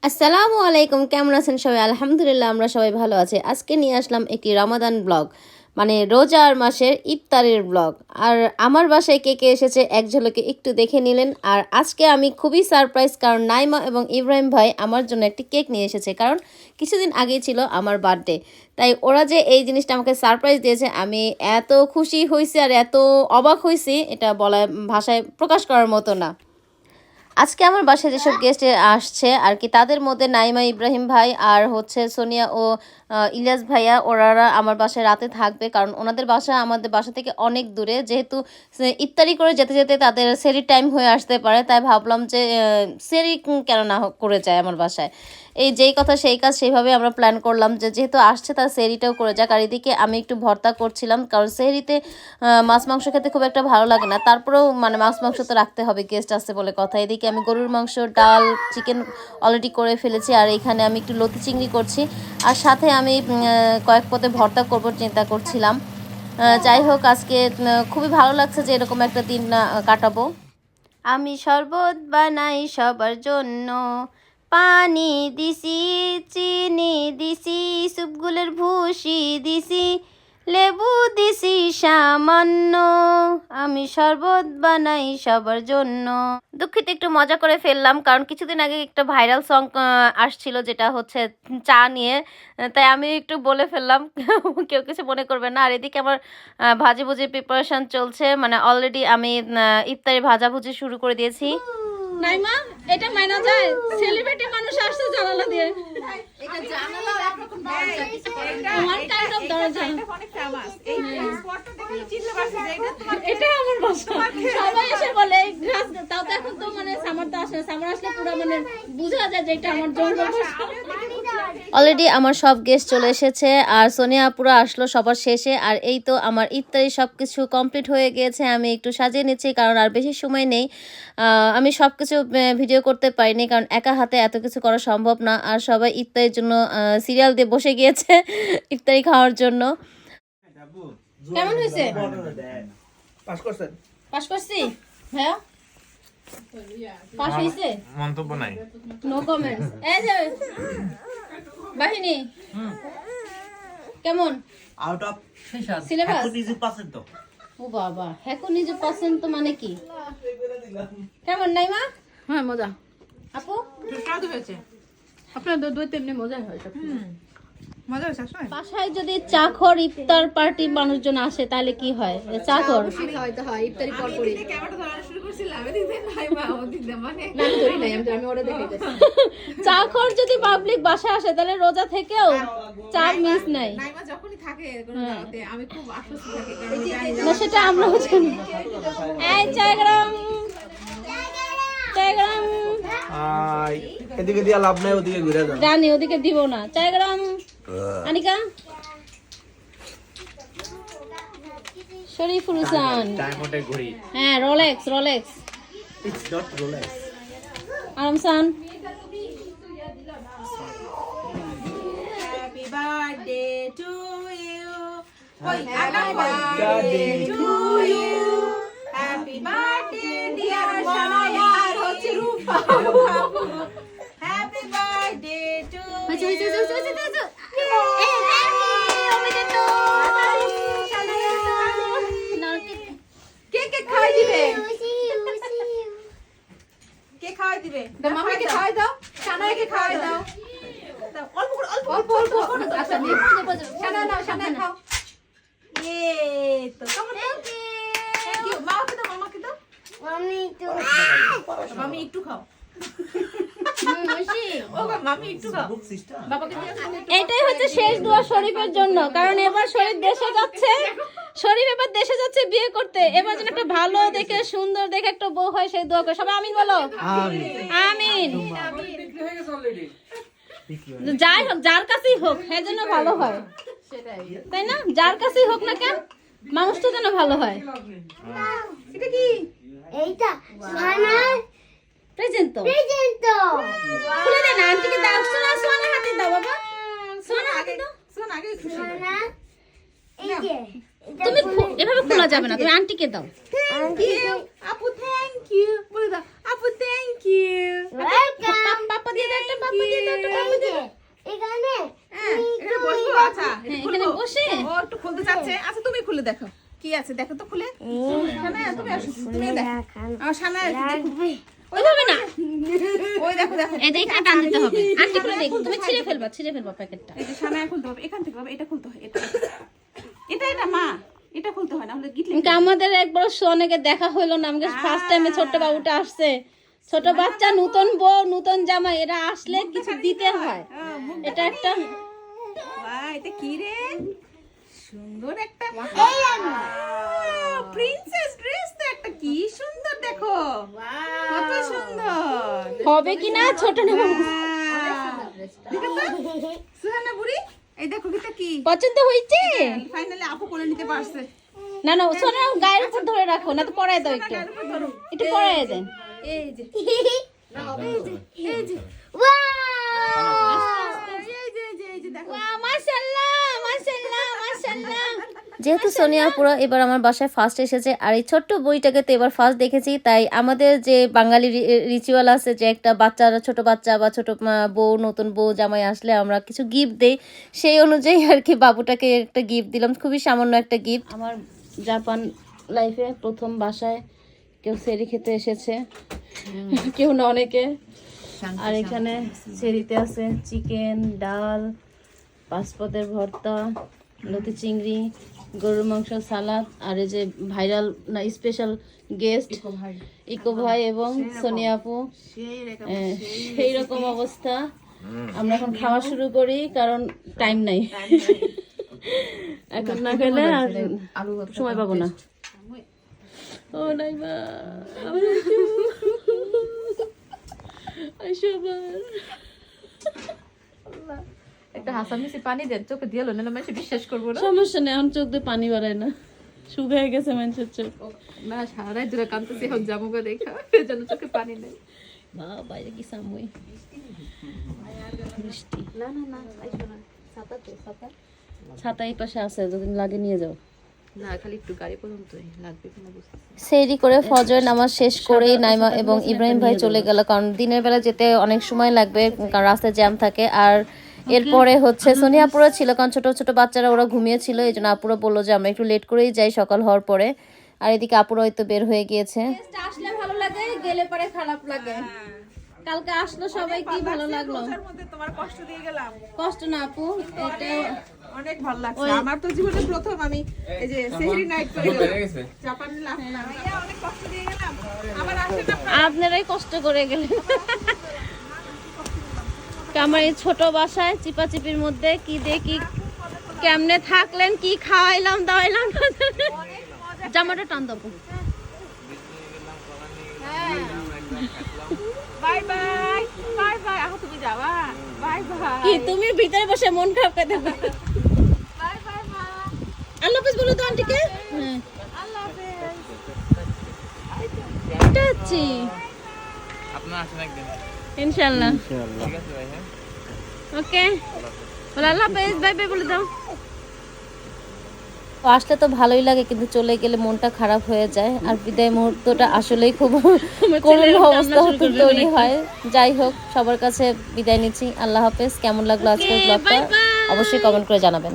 আসসালামু আলাইকুম, কেমন আছেন সবাই? আলহামদুলিল্লাহ, আমরা সবাই ভালো আছি। আজকে নিয়ে আসলাম একটি রমাদান ব্লগ, মানে রোজার মাসের ইফতারের ব্লগ। আর আমার বাসায় কে কে এসেছে এক ঝলকে একটু দেখে নিলেন। আর আজকে আমি খুবই সারপ্রাইজ, কারণ নাইমা এবং ইব্রাহিম ভাই আমার জন্য একটি কেক নিয়ে এসেছে, কারণ কিছুদিন আগেই ছিল আমার বার্থডে। তাই ওরা যে এই জিনিসটা আমাকে সারপ্রাইজ দিয়েছে, আমি এত খুশি হয়েছি আর এত অবাক হয়েছি, এটা বলা ভাষায় প্রকাশ করার মতো না। আজকে আমার বাসায় যেসব গেস্ট আসছে আর কি, তাদের মধ্যে নাইমা, ইব্রাহিম ভাই আর হচ্ছে সোনিয়া ও ইলিয়াস ভাইয়া, ওনারা আমার বাসায় রাতে থাকবে, কারণ ওনাদের বাসা আমাদের বাসা থেকে অনেক দূরে। যেহেতু ইফতারি করে যেতে যেতে তাদের সেরি টাইম হয়ে আসতে পারে, তাই ভাবলাম যে সেরি কেন না করে যায় আমার বাসায়। এই যেই কথা সেই কাজ, সেইভাবে আমরা প্ল্যান করলাম যে যেহেতু আসছে তার সেহরিটাও করে যাক। আর এদিকে আমি একটু ভর্তা করছিলাম, কারণ সেহরিতে মাছ মাংস খেতে খুব একটা ভালো লাগে না, তারপরেও মানে মাছ মাংস তো রাখতে হবে, গেস্ট আসছে বলে কথা। এদিকে আমি গরুর মাংস, ডাল, চিকেন অলরেডি করে ফেলেছি, আর এখানে আমি একটু লতি চিংড়ি করছি, আর সাথে আমি কয়েক পদে ভর্তা করব চিন্তা করছিলাম। যাই হোক, আজকে খুবই ভালো লাগছে যে এরকম একটা দিন কাটাবো। আমি শরবত বানাই সবার জন্য, পানি দিছি, চিনি দিছি, সুপগুলের ভুসি দিছি, লেবু দিছি সামান্য, আমি শরবত বানাই সবার জন্য। দুঃখিত, একটু মজা করে ফেললাম, কারণ কিছুদিন আগে একটা ভাইরাল সং আসছিল যেটা হচ্ছে চা নিয়ে, তাই আমি একটু বলে ফেললাম, কেউ কিছু মনে করবে না। আর এদিকে আমার ভাজিভুজি প্রিপারেশন চলছে, মানে অলরেডি আমি ইফতারি ভাজাভুজি শুরু করে দিয়েছি। নাইমা, এটা মানা যায়? সেলিব্রিটি মানুষ আসছে জানালা দিয়ে। এটা জানালা একরকম দরজা, আমার কাইন্ড অফ দরজা। এটা অনেক ফেমাস। এই স্পটটা দেখলে চিনতে পারছি যে এটা তোমার, এটা আমার বাসা। সবাই এসে বলে গ্রাস, তাও তো এখন তো মানে সামার তো আসে, সামার আসলে পুরো মানে বোঝা যায় যে এটা আমার জঙ্গল বাসা। অলরেডি আমার সব গেস্ট চলে এসেছে, আর সোনিয়া আপুরা আসলো সবার শেষে। আর এই তো আমার ইফতারি সব কিছু কমপ্লিট হয়ে গিয়েছে, আমি একটু সাজিয়ে নিচ্ছি, কারণ আর বেশি সময় নেই। আমি সব কিছু ভিডিও করতে পারিনি, কারণ একা হাতে এত কিছু করা সম্ভব না। আর সবাই ইফতারির জন্য সিরিয়াল দিয়ে বসে গিয়েছে ইফতারি খাওয়ার জন্য। কেমন হয়েছে? পাস করছি ভাইয়া, পাস হয়েছে? মন্তব্য নাই, নো কমেন্টস। এই যে বাহিনী কেমন? Out of syllabus? 100% তো ও বাবা, হ্যাকো নিজে পছন্দ তো মানে কি? কেমন নাইমা? হ্যাঁ মজা, আপু স্বাদ হয়েছে। আপনাদের দুই তেমনি মজাই হয় সব। মজা হয়েছে আসলে। বাসায় যদি চাখর ইফতার পার্টি মানুষজন আসে তাহলে কি হয়? চাখর খাওয়াইতে হয় ইফতারি পর পরই। ক্যামেরা ধরা শুরু করছিলাম এদিকে নাই মা ওদিকে মানে না আমি ধরি নাই, আমি ওরে দেখাইতেছি। চাখর যদি পাবলিক বাসায় আসে তাহলে রোজা থেকেও চা মিস নাই। নাইমা যখনই থাকে কোনো জায়গাতে আমি খুব আশ্বস্ত থাকি, কারণ জানি না সেটা আমরাও জানি। এই চায়গ্রাম, চায়গ্রাম এদিকে দিয়া লাভ নাই, ওদিকে ঘুরে যান। জানি ওদিকে দিব না। চায়গ্রাম আনিকা, শরীফুল হোসেন, টাইমে ঘড়ি হ্যাঁ Rolex, Rolex it's not Rolex. আরামসান। Happy birthday to you, Happy birthday to you, happy birthday dear Sonia আর হচ্ছে রূপা। হ্যাপি বার্থডে টু কে কে খাওয়াই দিবে? কে খাওয়াই দিবে? মামাকে খাওয়াই দাও, সানাইকে খাওয়াই দাও। অল্প করে, অল্প অল্প। আচ্ছা দিই, সানা নাও, সানা খাও। তো কেমন? Thank you. মামাকে দাও, মামাকে দাও। মামি একটু খাও। ও মামি একটু খাও। বাবাকে দিয়ে এটাই হচ্ছে শেষ দোয়া শরীফের জন্য, কারণ এবার শরীফ দেশে যাচ্ছে, শরীফ এবার দেশে যাচ্ছে বিয়ে করতে। এবার যেন একটা ভালো দেখে সুন্দর দেখে একটা বউ হয়, সেই দোয়া করে সবাই আমিন বলো। আমিন। যাই হোক, যার কাছেই হোক হ্যাঁ যেন ভালো হয়, তাই না? যার কাছেই হোক না কেন, মানুষটা যেন ভালো হয়। এটা কি? এইটা সোনার প্রেজেন্ট তো, প্রেজেন্ট। খুলে দে না, আন্টিকে দাও। সোনা হাতে দাও বাবা, সোনা হাতে দাও। শোন আগে খুশি। সোনা এই যে তুমি এভাবে খোলা যাবে না, তুমি আন্টিকে দাও। আপু থ্যাংক ইউ বলে দাও, আপু থ্যাংক ইউ। পাপা দিয়ে দাও একটা, পাপা দিয়ে দাও একটা, পাপা দিয়ে দাও। এখানে হ্যাঁ এখানে বসবো। আচ্ছা এখানে বসে ও একটু খুলতে চাচ্ছে। আচ্ছা তুমি খুলে দেখো কি আছে, দেখো তো খুলে। শানায়া তুমি আসো, তুমি দেখো। শানায়া ওইভাবে না, ওই দেখো দেখো, এই যে এখানে টান দিতে হবে। আন্টি খুলে দেখো, তুমি ছিঁড়ে ফেলবা প্যাকেটটা। এই যে শানায়া খুলতে হবে এখান থেকে, বাবা এটা খুলতে হয়, এটা এটা এটা মা এটা খুলতে হয় না হলে গিটলি। কিন্তু আমাদের একবার অনেকে দেখা হইলো না, আমাকে ফার্স্ট টাইমে ছোট্ট বাবুটা আসছে, ছোট বাচ্চা, নতুন বউ, নতুন জামাই, এরা আসলে কিছু দিতে হয়। এটা একটা বাহ, এটা কি রে, সুন্দর একটা প্রিন্সেস ড্রেস তো একটা, কি সুন্দর দেখো, কত সুন্দর হবে কিনা ছোট না বড়? দেখো তো সুহানা বুড়ি, এই দেখো এটা কি পছন্দ হয়েছে? ফাইনালি আপু কোলে নিতে পারছে। না না, শোনো, গায়ের উপর ধরে রাখো, না তো পরায় দাও, একটু একটু পরায় দেন। এই যে এই যে দেখো, মাশাআল্লাহ মাশাআল্লাহ মাশাআল্লাহ। যেহেতু সোনিয়া আপুরা এবার আমার বাসায় ফার্স্ট এসেছে আর এই ছোট্ট বইটাকে তো এবার ফার্স্ট দেখেছি, তাই আমাদের যে বাঙালি রিচুয়াল আছে যে একটা বাচ্চারা, ছোট বাচ্চা বা ছোট বউ, নতুন বউ জামাই আসলে আমরা কিছু গিফট দেই, সেই অনুযায়ী আর কি বাবুটাকে একটা গিফট দিলাম, খুবই সামান্য একটা গিফট। আমার জাপান লাইফে প্রথম বাসায় কেউ সেরি খেতে এসেছে, কেউ না অনেকে। আর এখানে সেরিতে আছে চিকেন, ডাল, পাঁচপদের ভর্তা, লতি চিংড়ি, গরুর মাংস, সালাদ, আর এই যে ভাইরাল না স্পেশাল গেস্ট ইকো ভাই এবং সোনিয়া আপু। সেই রকম অবস্থা। আমরা এখন খাওয়া শুরু করি কারণ টাইম নাই, এখন না খেলে আর সময় পাবো না। ও নাই মা, একটা হাসামিসি পানি দেন চোখে দিয়ে লো, নাহলে মানুষ বিশ্বাস করবো না। সমস্যা নেই, এখন চোখ দিয়ে পানি বাড়ায় না, শুকিয়ে গেছে মানুষের চোখ। না সারা রাত ধরে কাঁদতেছি, এখন জামুকে দেখা এর জন্য চোখে পানি নেই। বা বাইরে কি সামুই বৃষ্টি। না না না আইসো না, ছাতা তো ছাতা ছাতা এই পাশে আছে, যদি লাগে নিয়ে যাও। না, খালি একটু গাড়ি পর্যন্তই লাগবে কিনা বুঝতে। সেরি করে ফজরের নামাজ শেষ করেই নাইমা এবং ইব্রাহিম ভাই চলে গেল, কারণ দিনের বেলা যেতে অনেক সময় লাগবে, কারণ রাস্তায় জ্যাম থাকে। আর এরপরে হচ্ছে সোনিয়া আপুরা ছিল, কারণ ছোট ছোট বাচ্চারা ওরা ঘুমিয়েছিল, এই জন্য আপুরা বললো যে আমরা একটু লেট করেই যাই সকাল হওয়ার পরে। আর এদিকে আপুরা হয়তো বের হয়ে গিয়েছে। আসলে ভালো লাগে, গেলে পরে খারাপ লাগে। কালকে আসলো সবাই, কি ভালো লাগলো। এর মধ্যে তোমার কষ্ট দিয়ে গেলাম। কষ্ট না আপু, এটা অনেক ভালো লাগছে, আমার তো জীবনে প্রথম আমি এই যে সেহরি নাইট করে গেলাম জাপানে, লাফলাম অনেক কষ্ট দিয়ে গেলাম। আবার আসে না, আপনারাই কষ্ট করে গেলেন। আমার এই ছোট বাসায় চিপাচিপির মধ্যে কি দেখি কেমনে থাকলেন, কি খাওয়াইলাম দাওয়াইলাম। জামাটা টান দেবো। বাই বাই বাই বাই, আহ তুমি যাবা, বাই বাই কি তুমি ভিতরে বসে মন খারাপ করে দেবে? বাই বাই মা, আল্লাহ হাফেজ বলো তো আন্টিকে। হ্যাঁ আল্লাহ হাফেজ। এটা হচ্ছে আপনার আসেন একদিন ইনশাআল্লাহ। ঠিক আছে ভাই। হ্যাঁ ওকে, বলো আল্লাহ হাফেজ, বাই বাই বলে দাও। তো আসলে তো ভালোই লাগে, কিন্তু চলে গেলে মনটা খারাপ হয়ে যায়। আর বিদায় মুহূর্তটা আসলেই খুব করুণ অবস্থা তৈরি হয়। যাই হোক, সবার কাছে বিদায় নিচ্ছি, আল্লাহ হাফেজ। কেমন লাগলো আজকের ব্লগটা অবশ্যই কমেন্ট করে জানাবেন।